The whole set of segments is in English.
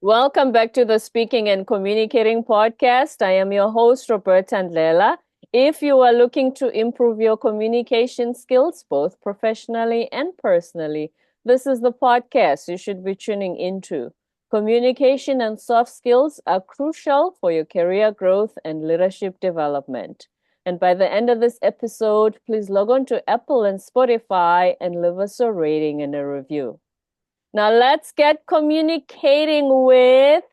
Welcome back to the Speaking and Communicating podcast. I am your host, Roberta Ndlela. If you are looking to improve your communication skills, both professionally and personally, this is the podcast you should be tuning into. Communication and soft skills are crucial for your career growth and leadership development. And by the end of this episode, please log on to Apple and Spotify and leave us a rating and a review. Now let's get communicating with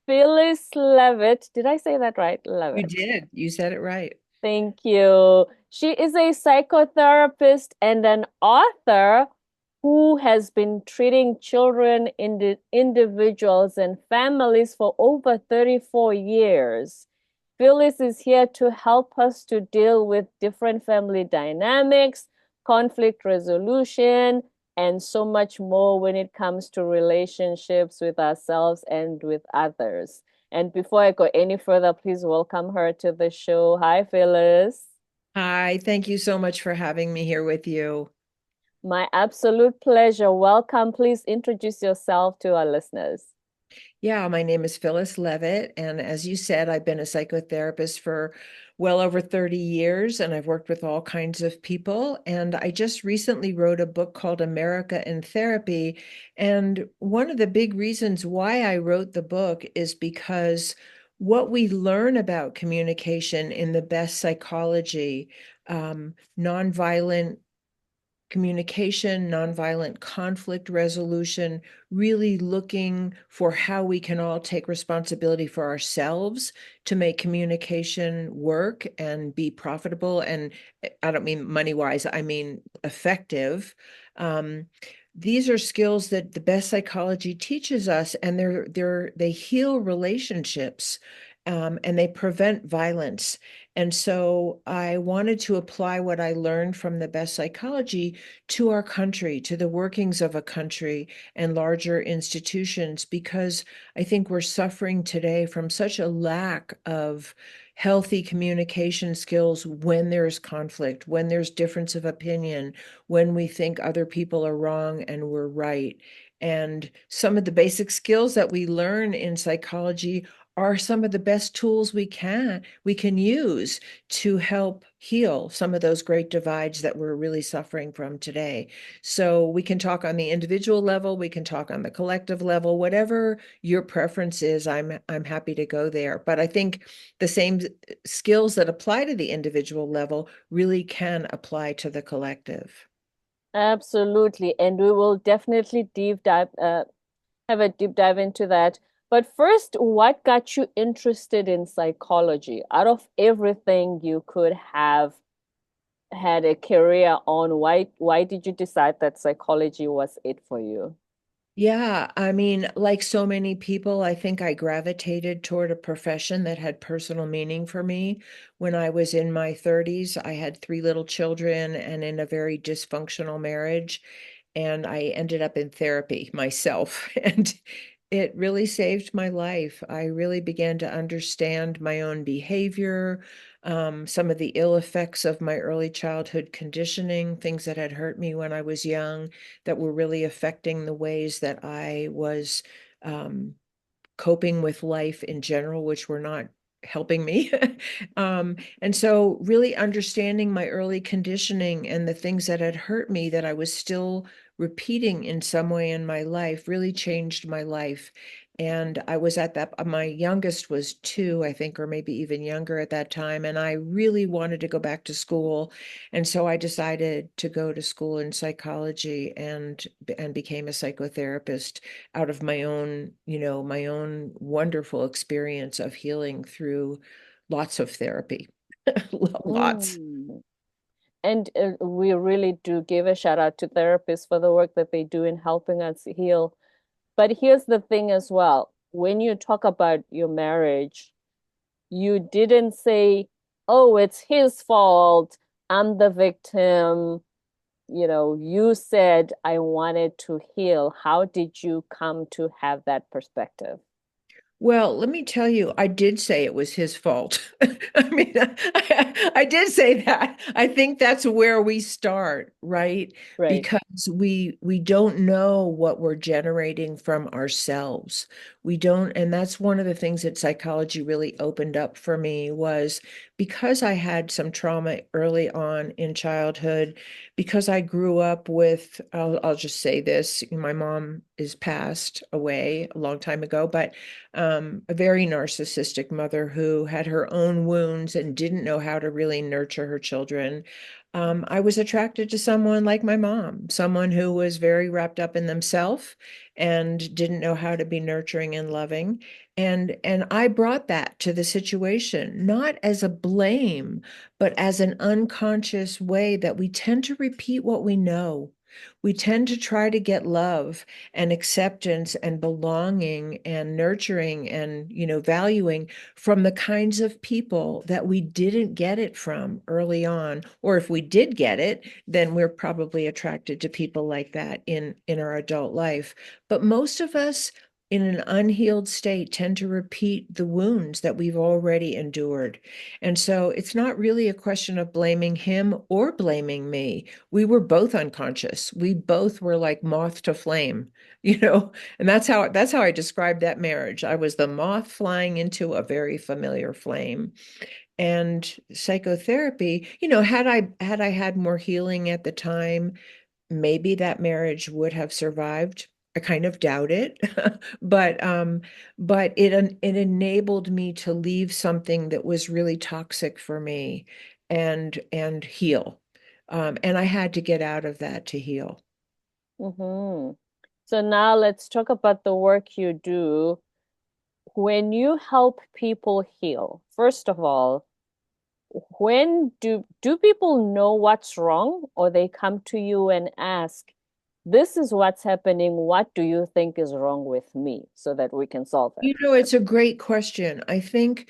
Phyllis Leavitt. Did I say that right? You Leavitt. did. You said it right. Thank you. She is a psychotherapist and an author who has been treating children, individuals, and families for over 34 years. Phyllis is here to help us to deal with different family dynamics, conflict resolution, and so much more when it comes to relationships with ourselves and with others. And before I go any further, please welcome her to the show. Hi, Phyllis. Hi, thank you so much for having me here with you. My absolute pleasure. Welcome. Please introduce yourself to our listeners. Yeah, my name is Phyllis Leavitt, and as you said, I've been a psychotherapist for well over 30 years, and I've worked with all kinds of people. And I just recently wrote a book called America in Therapy. And one of the big reasons why I wrote the book is because what we learn about communication in the best psychology, nonviolent communication, nonviolent conflict resolution, really looking for how we can all take responsibility for ourselves to make communication work and be profitable. And I don't mean money wise, I mean effective. Um, these are skills that the best psychology teaches us, and they heal relationships, and they prevent violence. And so I wanted to apply what I learned from the best psychology to our country, to the workings of a country and larger institutions, because I think we're suffering today from such a lack of healthy communication skills when there's conflict, when there's difference of opinion, when we think other people are wrong and we're right. And some of the basic skills that we learn in psychology are some of the best tools we can use to help heal some of those great divides that we're really suffering from today. So we can talk on the individual level, we can talk on the collective level, whatever your preference is, I'm happy to go there. But I think the same skills that apply to the individual level really can apply to the collective. Absolutely. And we will definitely have a deep dive into that. But first, what got you interested in psychology? Out of everything you could have had a career on, why did you decide that psychology was it for you? Yeah, I mean, like so many people, I think I gravitated toward a profession that had personal meaning for me. When I was in my 30s, I had three little children and in a very dysfunctional marriage, and I ended up in therapy myself. And it really saved my life. I really began to understand my own behavior, some of the ill effects of my early childhood conditioning, things that had hurt me when I was young that were really affecting the ways that I was um, coping with life in general, which were not helping me. And so, really understanding my early conditioning and the things that had hurt me that I was still repeating in some way in my life really changed my life. And I was at that, my youngest was 2, I think, or maybe even younger at that time. And I really wanted to go back to school. And so I decided to go to school in psychology and became a psychotherapist out of my own wonderful experience of healing through lots of therapy. Lots. Mm. And we really do give a shout out to therapists for the work that they do in helping us heal. But here's the thing as well. When you talk about your marriage, you didn't say, oh, it's his fault. I'm the victim. You said, I wanted to heal. How did you come to have that perspective? Well, let me tell you, I did say it was his fault. I mean, I did say that. I think that's where we start, right? Right. Because we don't know what we're generating from ourselves. We don't, and that's one of the things that psychology really opened up for me was because I had some trauma early on in childhood, because I grew up with, I'll just say this, my mom is passed away a long time ago, but a very narcissistic mother who had her own wounds and didn't know how to really nurture her children. I was attracted to someone like my mom, someone who was very wrapped up in themselves and didn't know how to be nurturing and loving. And I brought that to the situation, not as a blame, but as an unconscious way that we tend to repeat what we know. We tend to try to get love and acceptance and belonging and nurturing and valuing from the kinds of people that we didn't get it from early on, or if we did get it, then we're probably attracted to people like that in our adult life. But most of us in an unhealed state tend to repeat the wounds that we've already endured. And so it's not really a question of blaming him or blaming me. We were both unconscious. We both were like moth to flame, you know, and that's how I described that marriage. I was the moth flying into a very familiar flame. And psychotherapy, had I had more healing at the time, maybe that marriage would have survived. I kind of doubt it, but it enabled me to leave something that was really toxic for me and heal. And I had to get out of that to heal. Mm-hmm. So now let's talk about the work you do. When you help people heal, first of all, when do people know what's wrong, or they come to you and ask, this is what's happening, what do you think is wrong with me, so that we can solve it? It's a great question. I think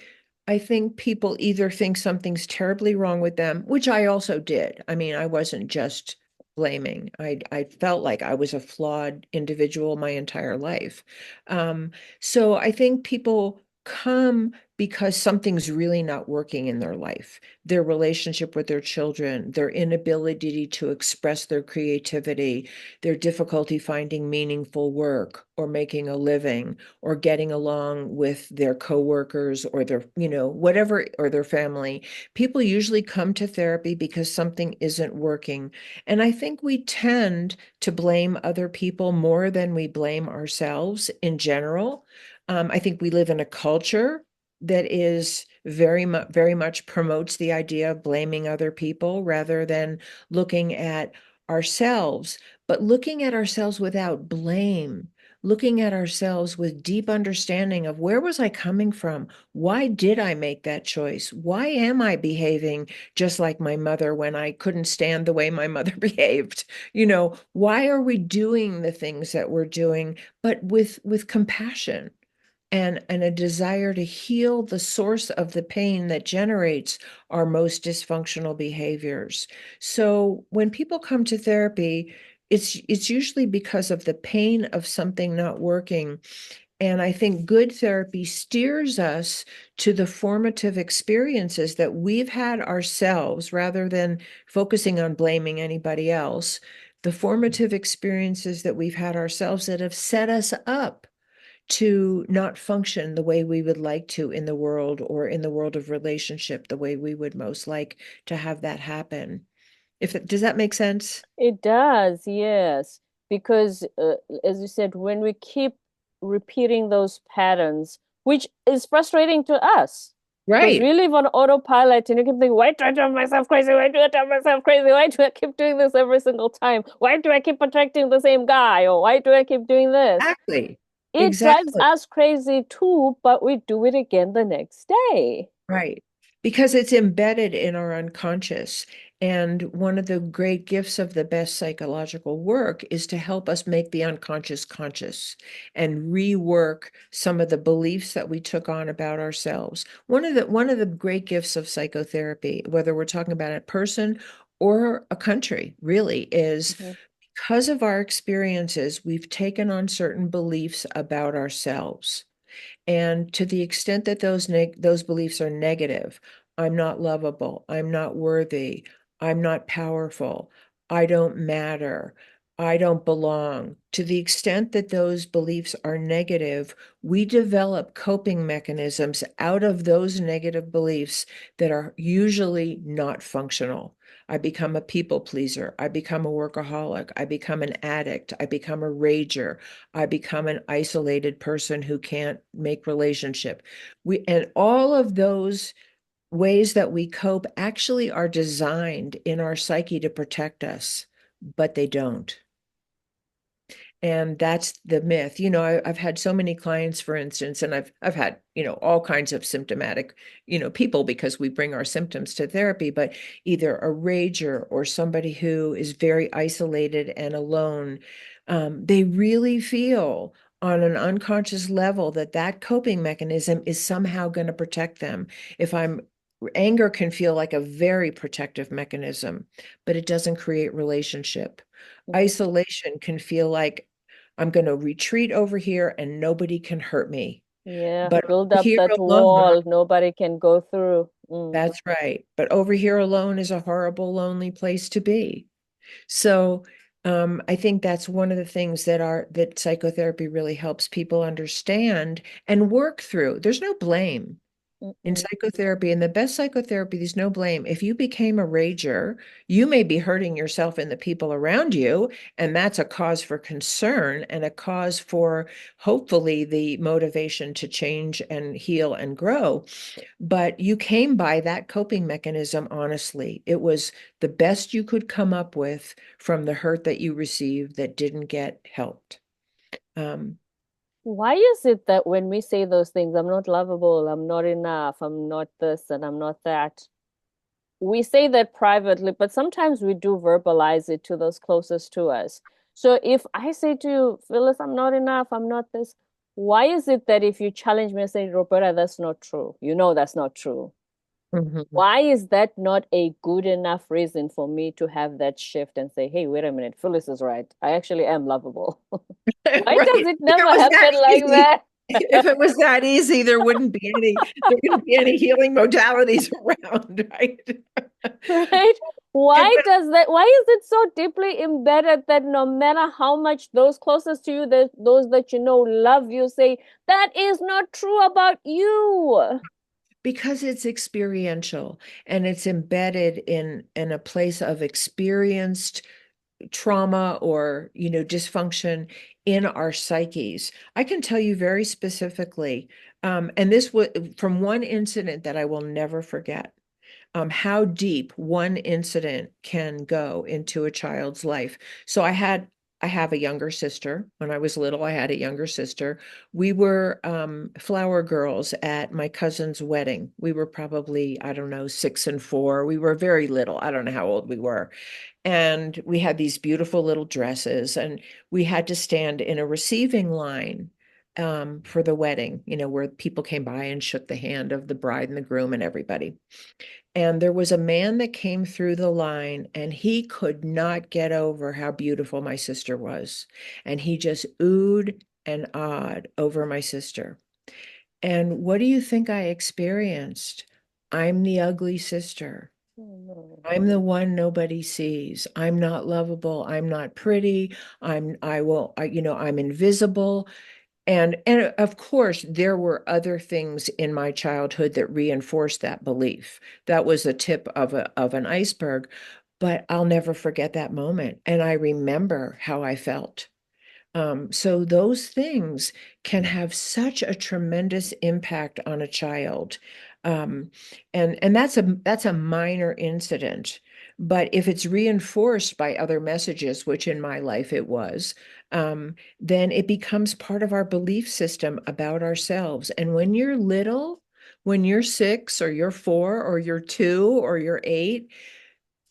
people either think something's terribly wrong with them, which I also did. I mean, I wasn't just blaming. I felt like I was a flawed individual my entire life. Um, so I think people come because something's really not working in their life, their relationship with their children, their inability to express their creativity, their difficulty finding meaningful work or making a living or getting along with their coworkers or their, whatever, or their family. People usually come to therapy because something isn't working. And I think we tend to blame other people more than we blame ourselves in general. I think we live in a culture that is very much promotes the idea of blaming other people rather than looking at ourselves, but looking at ourselves without blame, looking at ourselves with deep understanding of where was I coming from? Why did I make that choice? Why am I behaving just like my mother when I couldn't stand the way my mother behaved? Why are we doing the things that we're doing, but with compassion? And a desire to heal the source of the pain that generates our most dysfunctional behaviors. So when people come to therapy, it's usually because of the pain of something not working. And I think good therapy steers us to the formative experiences that we've had ourselves rather than focusing on blaming anybody else. The formative experiences that we've had ourselves that have set us up to not function the way we would like to in the world or in the world of relationship, the way we would most like to have that happen. Does that make sense? It does, yes. Because, as you said, when we keep repeating those patterns, which is frustrating to us, because Right. we live on autopilot and you can think, why do I drive myself crazy? Why do I drive myself crazy? Why do I keep doing this every single time? Why do I keep attracting the same guy? Or why do I keep doing this? Exactly. It drives Exactly. us crazy too, but we do it again the next day. Right. Because it's embedded in our unconscious. And one of the great gifts of the best psychological work is to help us make the unconscious conscious and rework some of the beliefs that we took on about ourselves. One of the great gifts of psychotherapy, whether we're talking about a person or a country, really is Mhm. because of our experiences, we've taken on certain beliefs about ourselves. And to the extent that those beliefs are negative, I'm not lovable, I'm not worthy, I'm not powerful, I don't matter, I don't belong. To the extent that those beliefs are negative, we develop coping mechanisms out of those negative beliefs that are usually not functional. I become a people pleaser. I become a workaholic. I become an addict. I become a rager. I become an isolated person who can't make relationship. And all of those ways that we cope actually are designed in our psyche to protect us, but they don't. And that's the myth. I've had so many clients, for instance, and I've had, all kinds of symptomatic, people, because we bring our symptoms to therapy, but either a rager or somebody who is very isolated and alone, they really feel on an unconscious level that coping mechanism is somehow going to protect them. If I'm Anger can feel like a very protective mechanism, but it doesn't create relationship. Mhm. Isolation can feel like I'm going to retreat over here and nobody can hurt me. Yeah, But build over up here that alone, wall nobody can go through. Mm. that's right. But over here alone is a horrible, lonely place to be. So I think that's one of the things that psychotherapy really helps people understand and work through. There's no blame in Mm-mm. psychotherapy. In the best psychotherapy, there's no blame. If you became a rager, you may be hurting yourself and the people around you, and that's a cause for concern and a cause for hopefully the motivation to change and heal and grow. But you came by that coping mechanism honestly. It was the best you could come up with from the hurt that you received that didn't get helped. Um, Why is it that when we say those things, I'm not lovable, I'm not enough, I'm not this, and I'm not that, we say that privately, but sometimes we do verbalize it to those closest to us. So if I say to you, Phyllis, I'm not enough, I'm not this, why is it that if you challenge me and say, Roberta, that's not true, you know that's not true? mhm. Why is that not a good enough reason for me to have that shift and say, hey, wait a minute, Phyllis is right. I actually am lovable. Why Right. does it If it never was that happen like easy, that? if it was that easy, there wouldn't be any healing modalities around, right? Right? And Why but does that? Why is it so deeply embedded that no matter how much those closest to you, those that you know love you, say that is not true about you? because it's experiential and it's embedded in a place of experienced trauma or dysfunction in our psyches. I can tell you very specifically, and this was from one incident that I will never forget. How deep one incident can go into a child's life. So I have a younger sister. When I was little, I had a younger sister. We were flower girls at my cousin's wedding. We were probably, I don't know, 6 and 4. We were very little. I don't know how old we were. And we had these beautiful little dresses, and we had to stand in a receiving line for the wedding, where people came by and shook the hand of the bride and the groom and everybody. And there was a man that came through the line, and he could not get over how beautiful my sister was. And he just oohed and awed over my sister. And what do you think I experienced? I'm the ugly sister. Oh, no. I'm the one nobody sees. I'm not lovable. I'm not pretty. I'm invisible. And of course, there were other things in my childhood that reinforced that belief. That was the tip of an iceberg, but I'll never forget that moment. And I remember how I felt. So those things can have such a tremendous impact on a child. Um, and that's a minor incident. But if it's reinforced by other messages, which in my life it was, then it becomes part of our belief system about ourselves. And when you're little, when you're 6 or you're 4 or you're 2 or you're 8,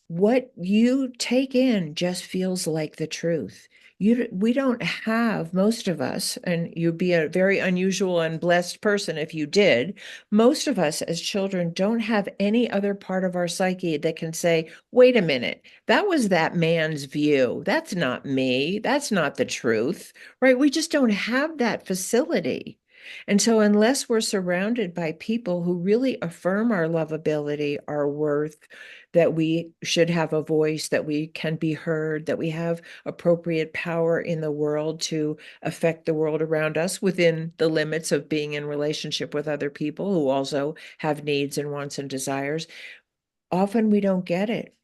what you take in just feels like the truth. We don't have, most of us, and you'd be a very unusual and blessed person if you did. Most of us as children don't have any other part of our psyche that can say, wait a minute, that was that man's view. That's not me. That's not the truth, right? We just don't have that facility. And so, unless we're surrounded by people who really affirm our lovability, our worth, that we should have a voice, that we can be heard, that we have appropriate power in the world to affect the world around us within the limits of being in relationship with other people who also have needs and wants and desires, often we don't get it.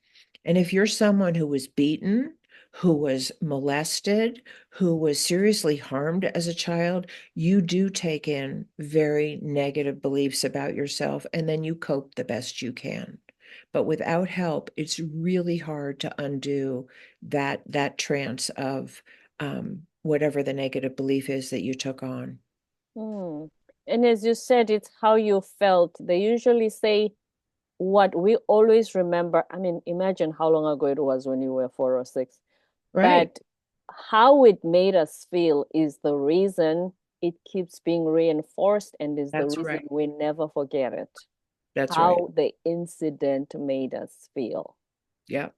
And if you're someone who was beaten, who was molested, who was seriously harmed as a child, you do take in very negative beliefs about yourself, and then you cope the best you can. But without help, it's really hard to undo that trance of whatever the negative belief is that you took on. Hmm. And as you said, it's how you felt. They usually say what we always remember. I mean, imagine how long ago it was when you were 4 or 6. Right. But how it made us feel is the reason it keeps being reinforced and is the That's reason right. we never forget it. That's right. How the incident made us feel. Yeah.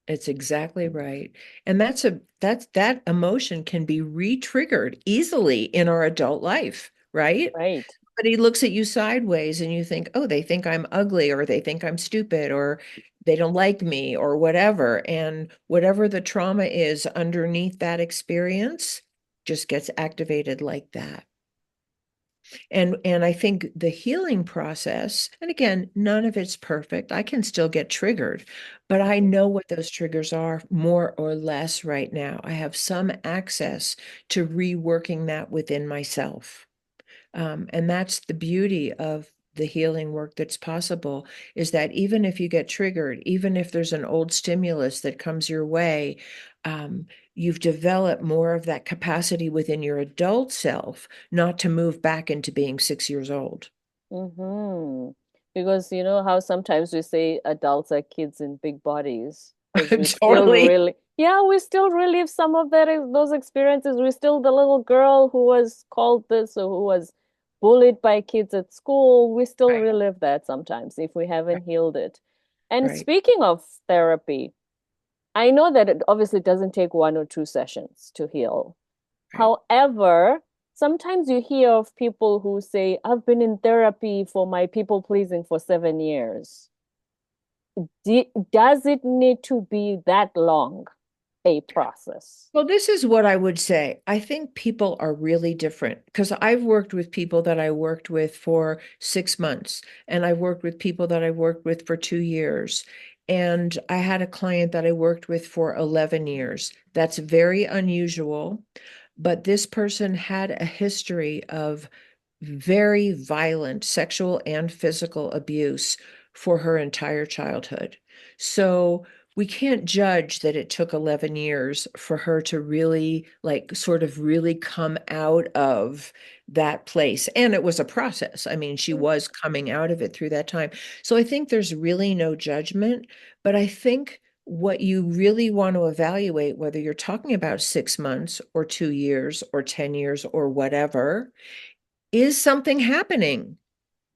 It's exactly right. And that emotion can be re-triggered easily in our adult life, right? Right. But he looks at you sideways and you think, oh, they think I'm ugly or they think I'm stupid or they don't like me or whatever. And whatever the trauma is underneath that experience just gets activated like that. And I think the healing process, and again, none of it's perfect. I can still get triggered, but I Mhm. know what those triggers are more or less right now. I have some access to reworking that within myself. And that's the beauty of the healing work that's possible, is that even if you get triggered, even if there's an old stimulus that comes your way, um, you've developed more of that capacity within your adult self not to move back into being 6 years old. Mm-hmm. Because you know how sometimes we say adults are kids in big bodies because we still Totally. really, yeah, we still relive some of those experiences. We're still the little girl who was called this or who was bullied by kids at school. We still Right, relive that sometimes if we right, haven't healed it. And right, speaking of therapy, I know that it obviously doesn't take 1 or 2 sessions to heal. right. However, sometimes you hear of people who say, I've been in therapy for my people pleasing for 7 years. Does it need to be that long a process? Well, this is what I would say. I think people are really different because I've worked with people that I worked with for 6 months, and I've worked with people that I worked with for 2 years. And I had a client that I worked with for 11 years. That's very unusual, but this person had a history of very violent sexual and physical abuse for her entire childhood. So we can't judge that it took 11 years for her to really, like, sort of really come out of that place. And it was a process. I mean, she was coming out of it through that time. So I think there's really no judgment, but I think what you really want to evaluate, whether you're talking about 6 months or 2 years or 10 years or whatever, is something happening?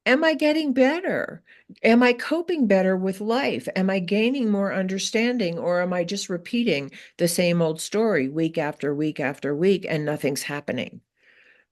Am I getting better? Am I coping better with life? Am I gaining more understanding, or am I just repeating the same old story week after week after week and nothing's happening?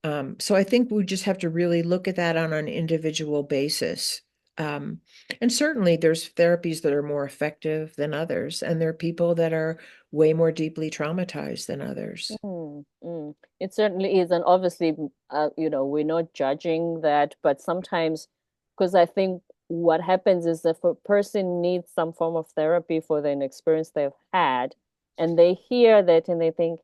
So I think we just have to really look at that on an individual basis. Um, and certainly there's therapies that are more effective than others, and there are people that are way more deeply traumatized than others. Mm, mm. It certainly is. And obviously, we're not judging that, but sometimes, because I think what happens is if a person needs some form of therapy for an experience they've had, and they hear that and they think,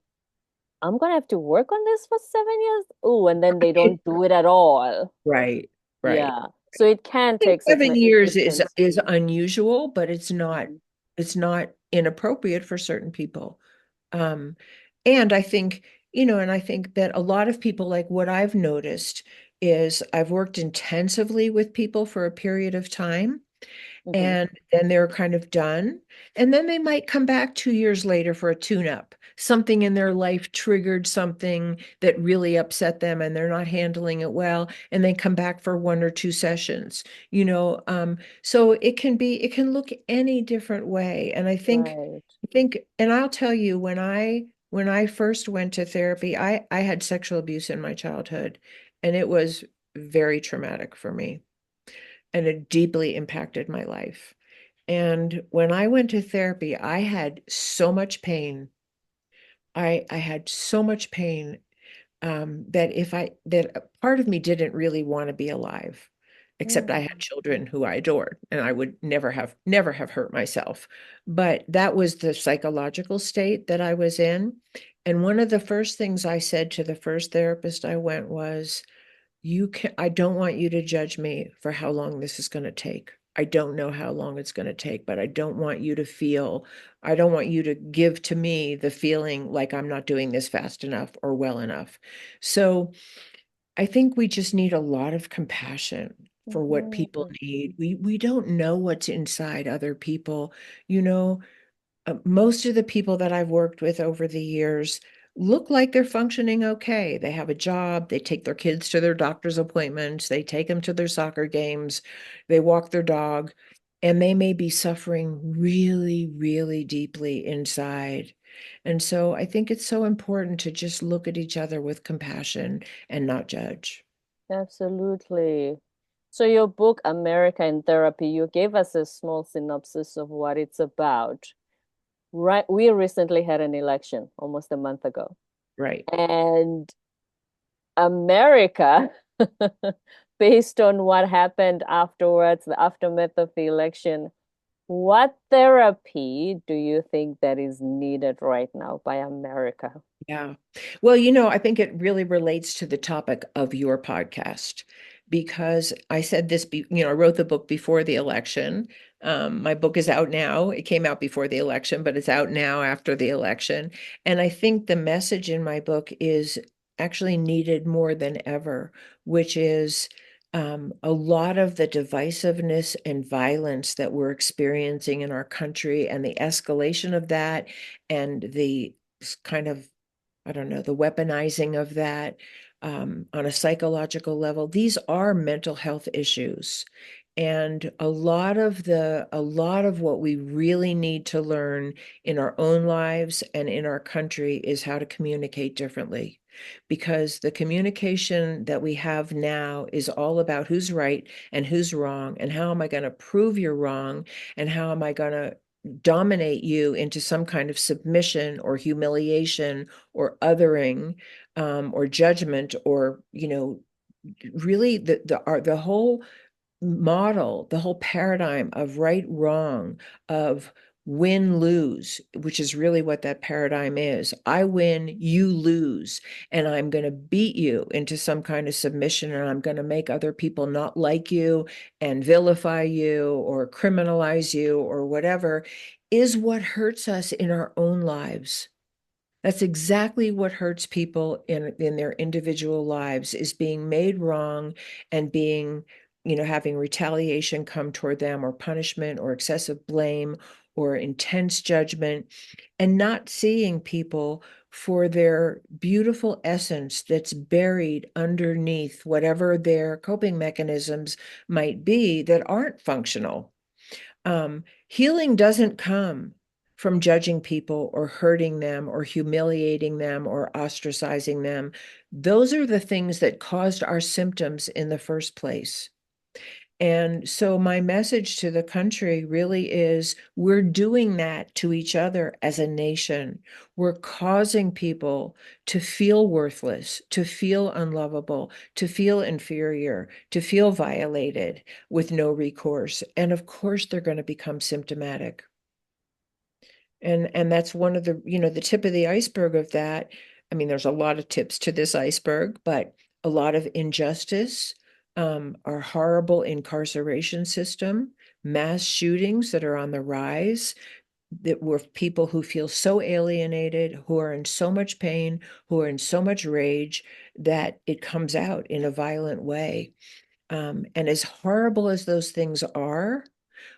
I'm gonna have to work on this for 7 years. Oh, and then they don't do it at all. Right, right. Yeah. So it can Think take 7 years significant. is unusual, but Mhm. it's not inappropriate for certain people. Um, and I think, and I think that a lot of people, like what I've noticed is I've worked intensively with people for a period of time, Mhm. and then they're kind of done. And then they might come back 2 years later for a tune-up. Something in their life triggered something that really upset them, and they're not handling it well, and they come back for 1 or 2 sessions. So it can look any different way. And I Right. think, and I'll tell you, when I when I first went to therapy, I had sexual abuse in my childhood, and it was very traumatic for me, and it deeply impacted my life. And when I went to therapy, I had so much pain. I had so much pain that that a part of me didn't really want to be alive, except I had Mm. children who I adored, and I would never have hurt myself. But that was the psychological state that I was in. And one of the first things I said to the first therapist I went was, I don't want you to judge me for how long this is going to take. I don't know how long it's going to take, but I don't want you to give to me the feeling like I'm not doing this fast enough or well enough. So I think we just need a lot of compassion for what people Mhm. need. We don't know what's inside other people. You know, most of the people that I've worked with over the years look like they're functioning okay. They have a job, they take their kids to their doctor's appointments, they take them to their soccer games, they walk their dog, and they may be suffering really, really deeply inside. And so I think it's so important to just look at each other with compassion and not judge. Absolutely. So your book, America in Therapy, you gave us a small synopsis of what it's about. Right, we recently had an election almost a month ago. Right. And America, based on what happened afterwards, the aftermath of the election, what therapy do you think that is needed right now by America? Yeah. Well, I think it really relates to the topic of your podcast because I said I wrote the book before the election. My book is out now. It came out before the election, but it's out now after the election. And I think the message in my book is actually needed more than ever, which is a lot of the divisiveness and violence that we're experiencing in our country and the escalation of that and the kind of I don't know, the weaponizing of that on a psychological level. These are mental health issues. And a lot of what we really need to learn in our own lives and in our country is how to communicate differently. Because the communication that we have now is all about who's right and who's wrong, and how am I going to prove you're wrong, and how am I going to dominate you into some kind of submission or humiliation or othering or judgment or really the whole model, the whole paradigm of right wrong, of win lose, which is really what that paradigm is. I win, you lose, and I'm going to beat you into some kind of submission, and I'm going to make other people not like you and vilify you or criminalize you or whatever, is what hurts us in our own lives. That's exactly what hurts people in their individual lives, is being made wrong and being, having retaliation come toward them, or punishment or excessive blame or intense judgment, and not seeing people for their beautiful essence that's buried underneath whatever their coping mechanisms might be that aren't functional. Healing doesn't come from judging people or hurting them or humiliating them or ostracizing them. Those are the things that caused our symptoms in the first place. And so my message to the country really is, we're doing that to each other as a nation. We're causing people to feel worthless, to feel unlovable, to feel inferior, to feel violated with no recourse. And of course, they're going to become symptomatic. And that's one of the tip of the iceberg of that. I mean, there's a lot of tips to this iceberg, but a lot of injustice, our horrible incarceration system, mass shootings that are on the rise, that were people who feel so alienated, who are in so much pain, who are in so much rage that it comes out in a violent way. And as horrible as those things are,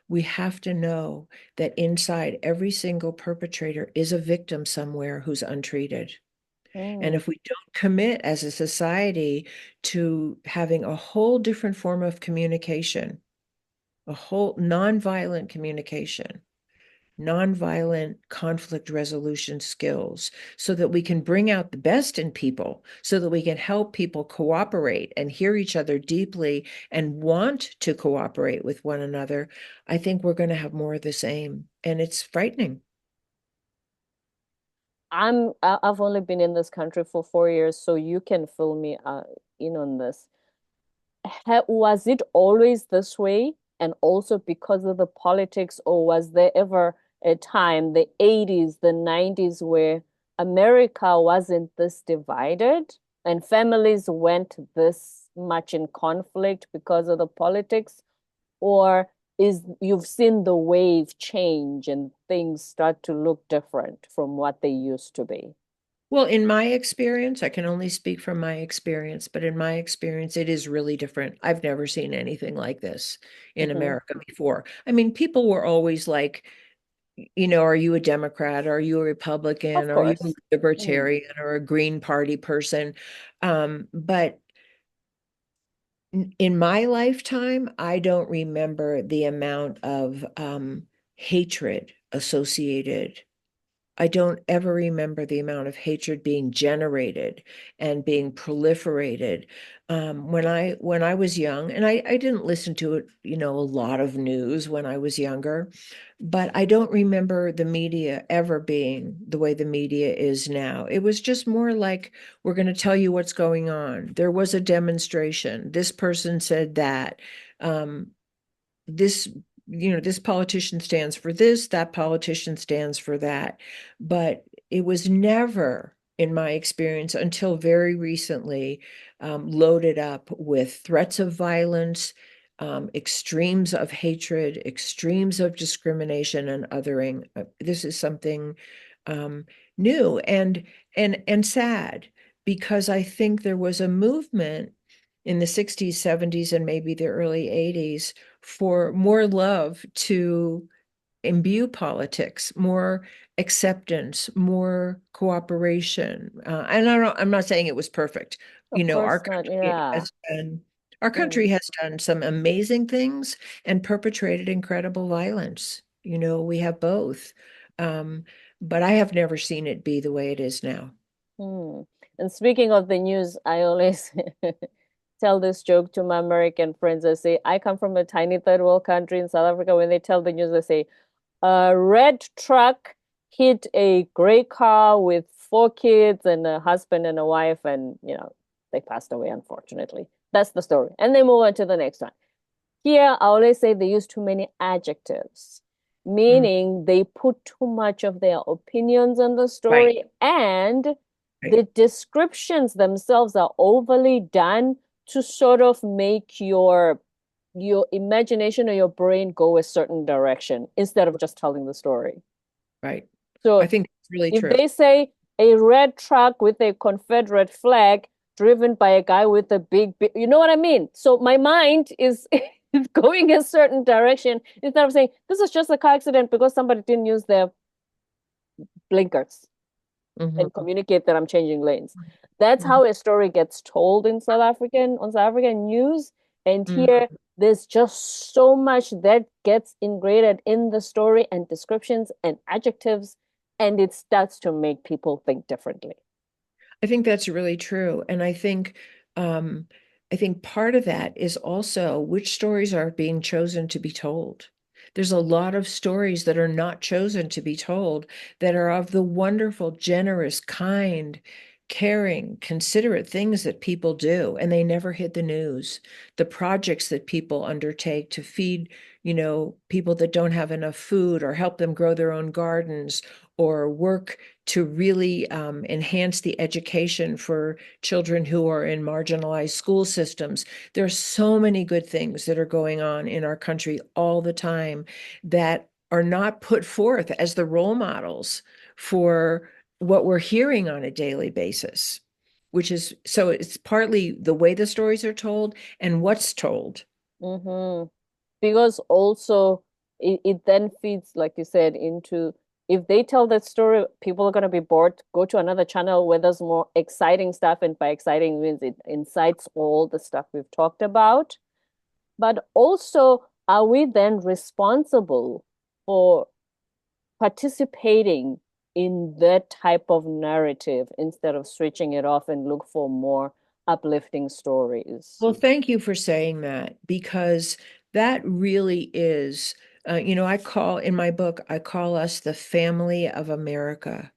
we have to know that inside every single perpetrator is a victim somewhere who's untreated. And Mm. if we don't commit as a society to having a whole different form of communication, a whole nonviolent communication, nonviolent conflict resolution skills so that we can bring out the best in people, so that we can help people cooperate and hear each other deeply and want to cooperate with one another, I think we're going to have more of the same. And it's frightening. I've only been in this country for 4 years, so you can fill me in on this. Was it always this way? And also because of the politics, or was there ever a time, the 80s, the 90s, where America wasn't this divided and families went this much in conflict because of the politics? Or is you've seen the wave change and things start to look different from what they used to be? Well, in my experience, I can only speak from my experience, but in my experience, it is really different. I've never seen anything like this in Hmm. America before. I mean, people were always like, are you a Democrat? Are you a Republican? Of Are you a course. Mm. libertarian or a Green Party person? But in my lifetime, I don't remember the amount of hatred associated. I don't ever remember the amount of hatred being generated and being proliferated. When I was young, and I didn't listen to it, a lot of news when I was younger, but I don't remember the media ever being the way the media is now. It was just more like, we're going to tell you what's going on. There was a demonstration. This person said that. Um, this this politician stands for this, that politician stands for that. But it was never, in my experience, until very recently, loaded up with threats of violence, extremes of hatred, extremes of discrimination and othering. This is something um, new and sad, because I think there was a movement in the 60s, 70s, and maybe the early 80s for more love to imbue politics, more acceptance, more cooperation. And I'm not saying it was perfect. Of Our course not. country Yeah. has done our country Mm. has done some amazing things and perpetrated incredible violence. We have both. Um, but I have never seen it be the way it is now. Hmm. And speaking of the news, I always tell this joke to my American friends. I say, I come from a tiny third world country in South Africa. When they tell the news, they say, a red truck hit a gray car with four kids and a husband and a wife, and they passed away, unfortunately. That's the story. And they move on to the next one. Here, I always say they use too many adjectives, Mm, meaning they put too much of their opinions on the right, story, and right, the descriptions themselves are overly done to sort of make your imagination or your brain go a certain direction instead of just telling the story. right. I So think it's really if true. they say a red truck with a Confederate flag driven by a guy with a you know what I mean? So my mind is going a certain direction instead of saying this is just a car accident because somebody didn't use their blinkers and Mhm. communicate that I'm changing lanes. That's Mhm. how a story gets told in South African news. And here, Mhm. there's just so much that gets integrated in the story and descriptions and adjectives, and it starts to make people think differently. I think that's really true. And um, I think part of that is also which stories are being chosen to be told. There's a lot of stories that are not chosen to be told that are of the wonderful, generous, kind, caring, considerate things that people do, and they never hit the news. The projects that people undertake to feed, people that don't have enough food, or help them grow their own gardens, or work to really enhance the education for children who are in marginalized school systems. There are so many good things that are going on in our country all the time that are not put forth as the role models for what we're hearing on a daily basis, which is so it's partly the way the stories are told and what's told. Mm-hmm. Because also it then feeds, like you said, into if they tell that story, people are going to be bored, go to another channel where there's more exciting stuff. And by exciting means it incites all the stuff we've talked about. But also, are we then responsible for participating in that type of narrative instead of switching it off and look for more uplifting stories. Well, thank you for saying that because that really is, in my book, I call us the family of America.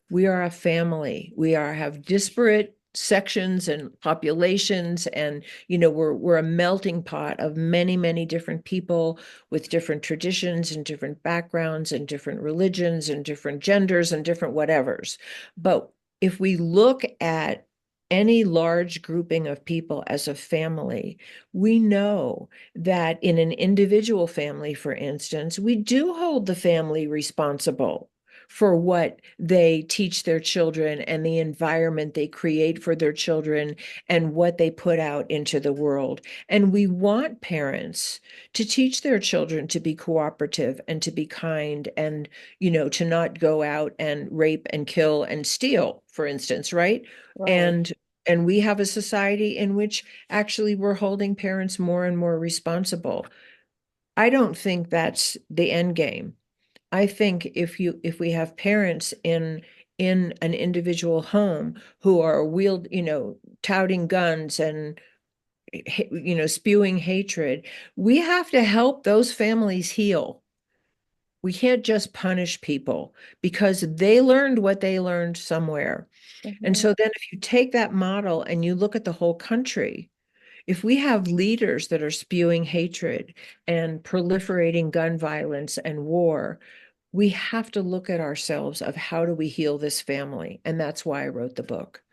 We are a family. Have disparate sections and populations, and we're a melting pot of many, many different people with different traditions and different backgrounds and different religions and different genders and different whatevers. But if we look at any large grouping of people as a family, we know that in an individual family, for instance, we do hold the family responsible for what they teach their children and the environment they create for their children and what they put out into the world. And we want parents to teach their children to be cooperative and to be kind and, to not go out and rape and kill and steal, for instance, right? Right. And we have a society in which actually we're holding parents more and more responsible. I don't think that's the end game. I think if we have parents in an individual home who are touting guns and spewing hatred, we have to help those families heal. We can't just punish people because they learned what they learned somewhere. And Mm-hmm. so then if you take that model and you look at the whole country, if we have leaders that are spewing hatred and proliferating gun violence and war, we have to look at ourselves of how do we heal this family? And that's why I wrote the book.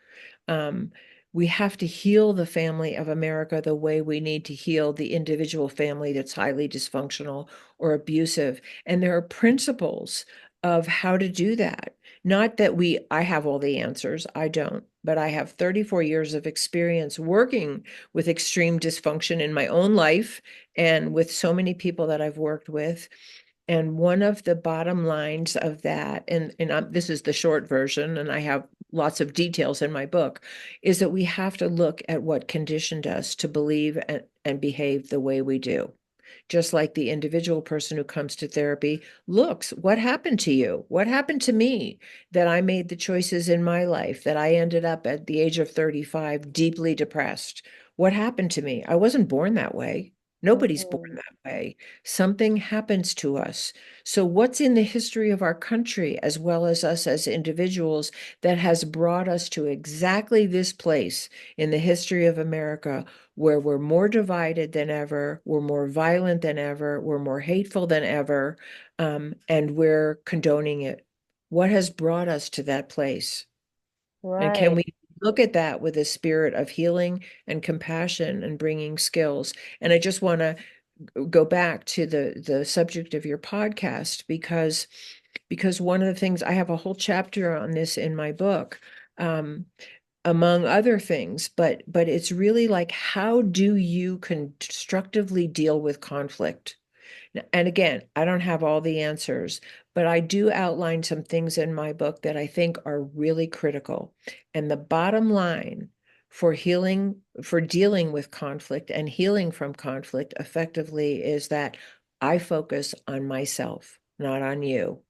Um, we have to heal the family of America the way we need to heal the individual family that's highly dysfunctional or abusive. And there are principles of how to do that. Not that I have all the answers, I don't, but I have 34 years of experience working with extreme dysfunction in my own life and with so many people that I've worked with. And one of the bottom lines of that, this is the short version, and I have lots of details in my book, is that we have to look at what conditioned us to believe and behave the way we do. Just like the individual person who comes to therapy looks, what happened to you? What happened to me that I made the choices in my life that I ended up at the age of 35 deeply depressed? What happened to me? I wasn't born that way. Nobody's born Mm-hmm. that way. Something happens to us. So, what's in the history of our country, as well as us as individuals, that has brought us to exactly this place in the history of America where we're more divided than ever, we're more violent than ever, we're more hateful than ever, and we're condoning it? What has brought us to that place? And can Right. we look at that with a spirit of healing and compassion and bringing skills? And I just want to go back to the subject of your podcast because one of the things, I have a whole chapter on this in my book, um, among other things, but it's really like, how do you constructively deal with conflict? And again, I don't have all the answers, but I do outline some things in my book that I think are really critical. And the bottom line for dealing with conflict and healing from conflict effectively is that I focus on myself, not on you.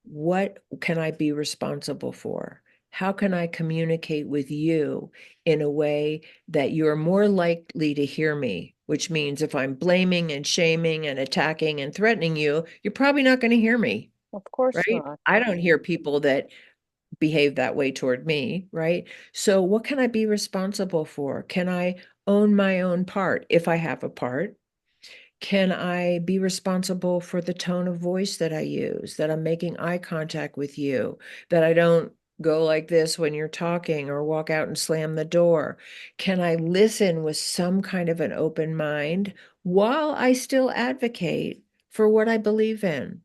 What can I be responsible for? How can I communicate with you in a way that you're more likely to hear me? Which means if I'm blaming and shaming and attacking and threatening you, you're probably not going to hear me, Of course right? not. I don't hear people that behave that way toward me, right? So what can I be responsible for? Can I own my own part if I have a part? Can I be responsible for the tone of voice that I use, that I'm making eye contact with you, that I don't go like this when you're talking or walk out and slam the door? Can I listen with some kind of an open mind while I still advocate for what I believe in?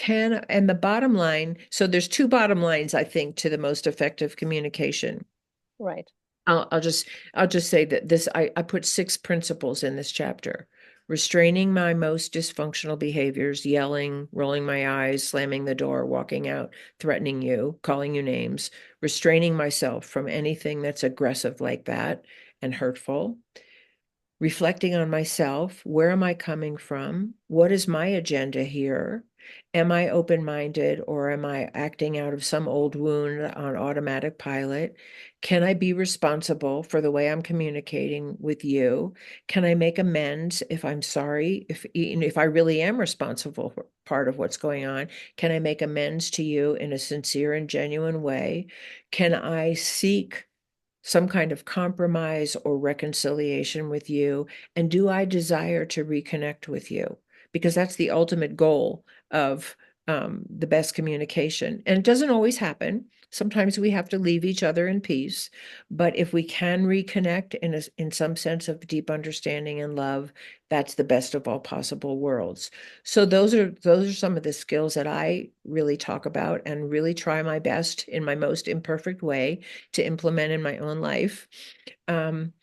And the bottom line, so there's two bottom lines, I think, to the most effective communication. Right. I'll just say that I put 6 principles in this chapter. Restraining my most dysfunctional behaviors, yelling, rolling my eyes, slamming the door, walking out, threatening you, calling you names, restraining myself from anything that's aggressive like that and hurtful. reflecting on myself. Where am I coming from? What is my agenda here? Am I open-minded, or am I acting out of some old wound on automatic pilot? Can I be responsible for the way I'm communicating with you? Can I make amends if I'm sorry? If I really am responsible for part of what's going on, can I make amends to you in a sincere and genuine way? Can I seek some kind of compromise or reconciliation with you? And do I desire to reconnect with you? Because that's the ultimate goal of the best communication. And it doesn't always happen. Sometimes we have to leave each other in peace. But if we can reconnect in some sense of deep understanding and love, that's the best of all possible worlds. So those are some of the skills that I really talk about and really try my best in my most imperfect way to implement in my own life. Um,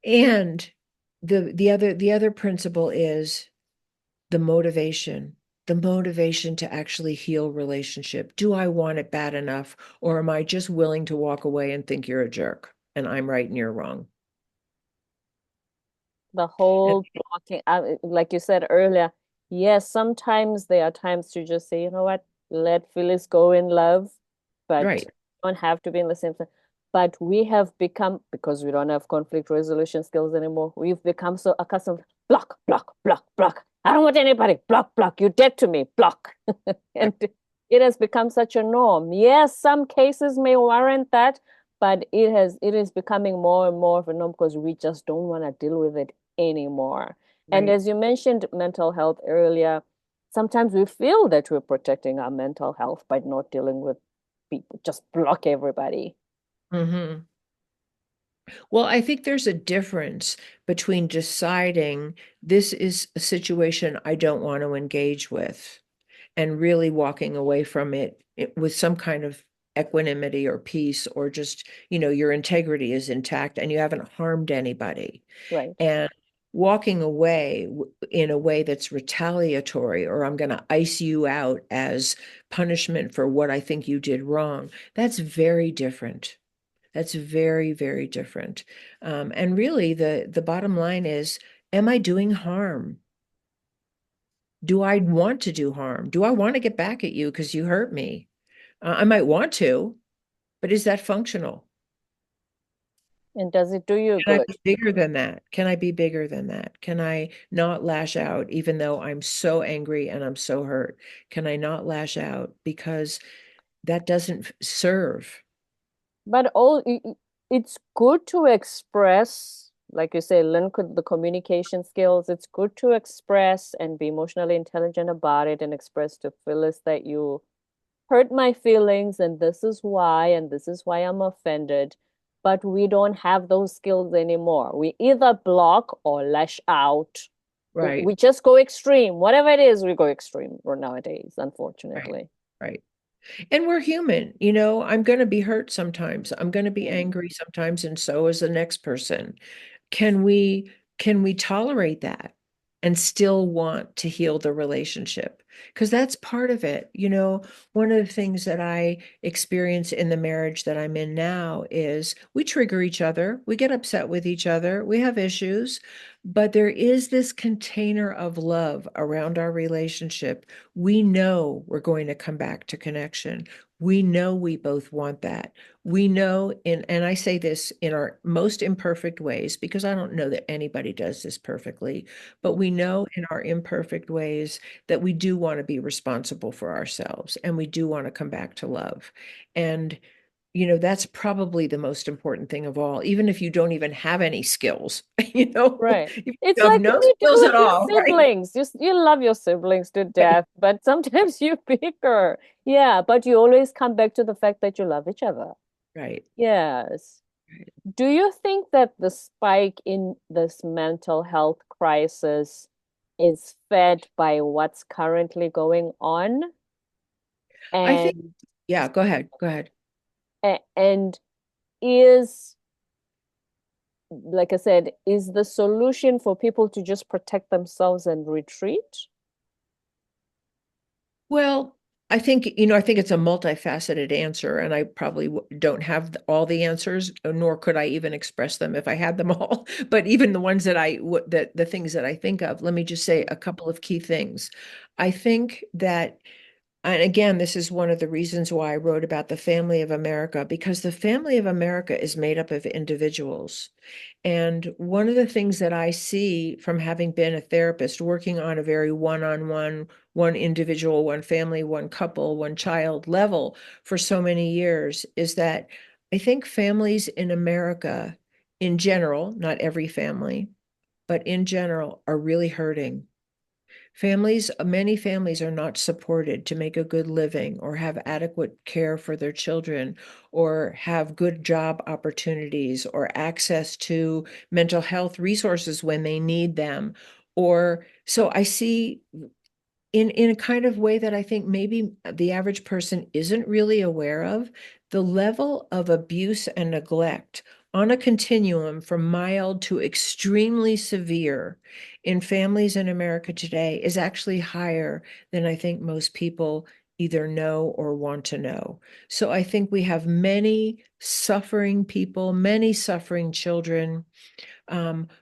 and the other principle is the motivation to actually heal relationship. Do I want it bad enough, or am I just willing to walk away and think you're a jerk and I'm right and you're wrong? The And, whole blocking, like you said earlier, yes, sometimes there are times to just say, you know what, let Phyllis go in love, but right, don't have to be in the same thing. But we have become, because we don't have conflict resolution skills anymore, we've become so accustomed, block, block, block, block. I don't want anybody, block, block. You're dead to me, block. right, And it has become such a norm. Yes, some cases may warrant that, but it is becoming more and more of a norm because we just don't want to deal with it anymore. And right. as you mentioned mental health earlier, sometimes we feel that we're protecting our mental health by not dealing with people, just block everybody. Hmm. Well, I think there's a difference between deciding this is a situation I don't want to engage with and really walking away from it with some kind of equanimity or peace, or just, your integrity is intact and you haven't harmed anybody. Right. And walking away in a way that's retaliatory, or I'm going to ice you out as punishment for what I think you did wrong, that's very different. That's very, very different. And really, the bottom line is, am I doing harm? Do I want to do harm? Do I want to get back at you because you hurt me? I might want to, but is that functional? And does it do you Can I good? be bigger than that? Can I be bigger than that? Can I not lash out even though I'm so angry and I'm so hurt? Can I not lash out because that doesn't serve? But it's good to express, like you say, learn the communication skills. It's good to express and be emotionally intelligent about it and express to Phyllis that you hurt my feelings and this is why I'm offended. But we don't have those skills anymore. We either block or lash out. Right, We just go extreme. Whatever it is, we go extreme nowadays, right, unfortunately. right. And we're human, I'm going to be hurt sometimes. I'm going to be Mm. angry sometimes, and so is the next person. Can we tolerate that and still want to heal the relationship? Because that's part of it. One of the things that I experience in the marriage that I'm in now is we trigger each other, we get upset with each other, we have issues, but there is this container of love around our relationship. We know we're going to come back to connection. We know we both want that. We know, and I say this in our most imperfect ways, because I don't know that anybody does this perfectly, but we know in our imperfect ways that we do want to be responsible for ourselves and we do want to come back to love. And that's probably the most important thing of all, even if you don't even have any skills, Right. if you It's have like when no you deal skills with at your all, right? siblings. You love your siblings to Right, death, but sometimes you bicker. Yeah, but you always come back to the fact that you love each other. right, Yes. right. Do you think that the spike in this mental health crisis is fed by what's currently going on? I think, And yeah, go ahead, go ahead. and is, like I said, is the solution for people to just protect themselves and retreat? Well, I think, I think it's a multifaceted answer, and I probably don't have all the answers, nor could I even express them if I had them all. But even the ones that the things that I think of, let me just say a couple of key things. I think that, and again, this is one of the reasons why I wrote about the family of America, because the family of America is made up of individuals. And one of the things that I see from having been a therapist, working on a very one-on-one, one individual, one family, one couple, one child level for so many years, is that I think families in America, in general, not every family, but in general, are really hurting. Many families are not supported to make a good living or have adequate care for their children or have good job opportunities or access to mental health resources when they need them. Or so I see in a kind of way that I think maybe the average person isn't really aware of, the level of abuse and neglect on a continuum from mild to extremely severe in families in America today is actually higher than I think most people either know or want to know. So I think we have many suffering people, many suffering children,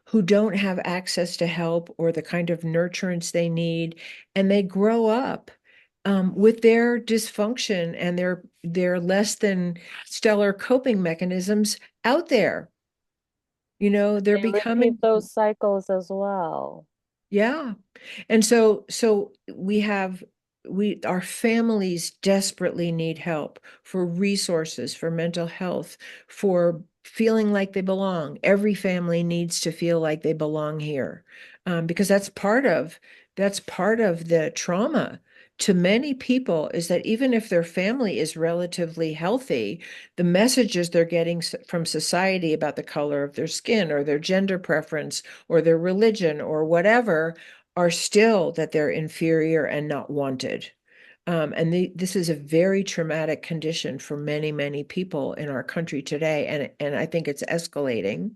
who don't have access to help or the kind of nurturance they need, and they grow up with their dysfunction and their less than stellar coping mechanisms out there. They're They repeat becoming, those cycles as well. yeah. And so our families desperately need help for resources, for mental health, for feeling like they belong. Every family needs to feel like they belong here, because that's part of the trauma to many people, is that even if their family is relatively healthy, the messages they're getting from society about the color of their skin or their gender preference or their religion or whatever are still that they're inferior and not wanted. This is a very traumatic condition for many, many people in our country today, and I think it's escalating.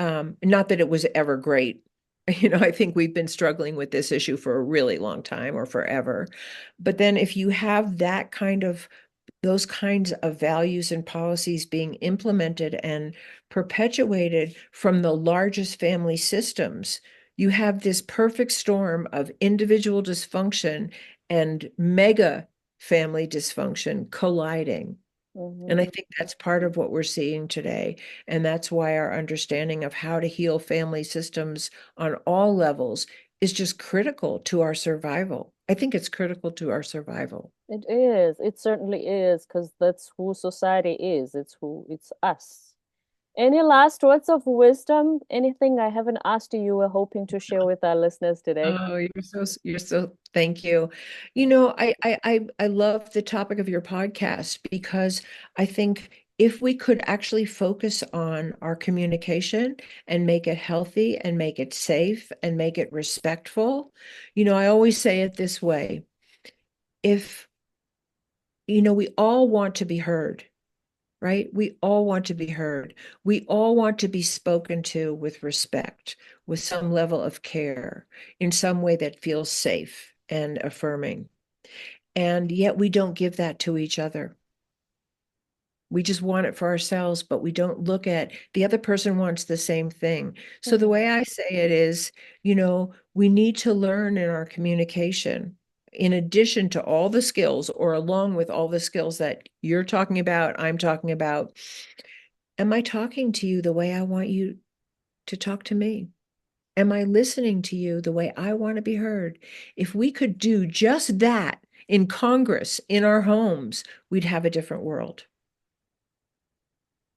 Not that it was ever great. I think we've been struggling with this issue for a really long time or forever. But then if you have those kinds of values and policies being implemented and perpetuated from the largest family systems, you have this perfect storm of individual dysfunction and mega family dysfunction colliding. And I Mm-hmm. think that's part of what we're seeing today. And that's why our understanding of how to heal family systems on all levels is just critical to our survival. I think it's critical to our survival. It is. It certainly is, because that's who society is. It's us. Any last words of wisdom? Anything I haven't asked you were hoping to share with our listeners today? Oh, thank you. I love the topic of your podcast because I think if we could actually focus on our communication and make it healthy and make it safe and make it respectful, I always say it this way. If, we all want to be heard, right? We all want to be heard. We all want to be spoken to with respect, with some level of care, in some way that feels safe and affirming. And yet we don't give that to each other. We just want it for ourselves, but we don't look at the other person wants the same thing. So the Mhm. way I say it is, we need to learn in our communication, in addition to all the skills or along with all the skills that you're talking about, I'm talking about. Am I talking to you the way I want you to talk to me? Am I listening to you the way I want to be heard? If we could do just that in Congress, in our homes, we'd have a different world.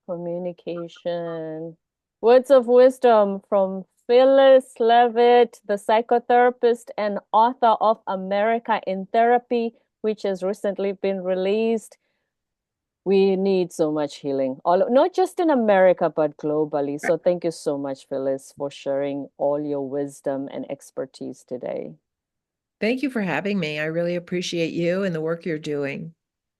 Communication. Words of wisdom from Phyllis Leavitt, the psychotherapist and author of America in Therapy, which has recently been released. We need so much healing, not just in America, but globally. So thank you so much, Phyllis, for sharing all your wisdom and expertise today. Thank you for having me. I really appreciate you and the work you're doing.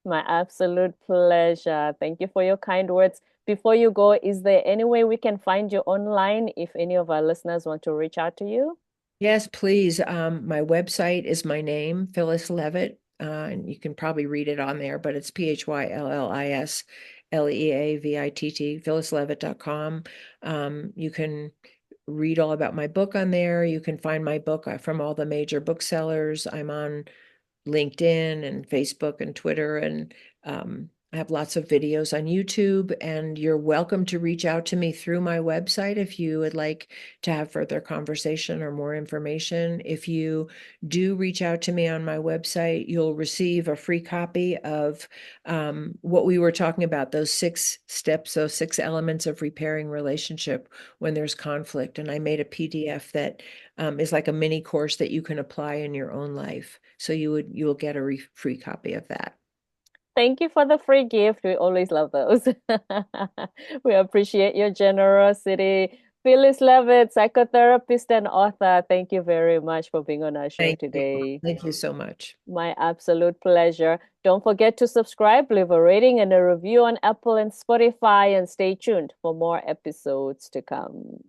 My absolute pleasure. Thank you for your kind words. Before you go, is there any way we can find you online if any of our listeners want to reach out to you? Yes, please. My website is my name, Phyllis Leavitt, and you can probably read it on there, but it's PhyllisLeavitt, phyllisleavitt.com. You can read all about my book on there. You can find my book from all the major booksellers. I'm on LinkedIn and Facebook and Twitter, and I have lots of videos on YouTube, and you're welcome to reach out to me through my website if you would like to have further conversation or more information. If you do reach out to me on my website, you'll receive a free copy of what we were talking about, those 6 steps, those 6 elements of repairing relationship when there's conflict. And I made a PDF that is like a mini course that you can apply in your own life. So you will get a free copy of that. Thank you for the free gift. We always love those. We appreciate your generosity. Phyllis Leavitt, psychotherapist and author, thank you very much for being on our show Thank you. today. Thank you so much. My absolute pleasure. Don't forget to subscribe, leave a rating and a review on Apple and Spotify, and stay tuned for more episodes to come.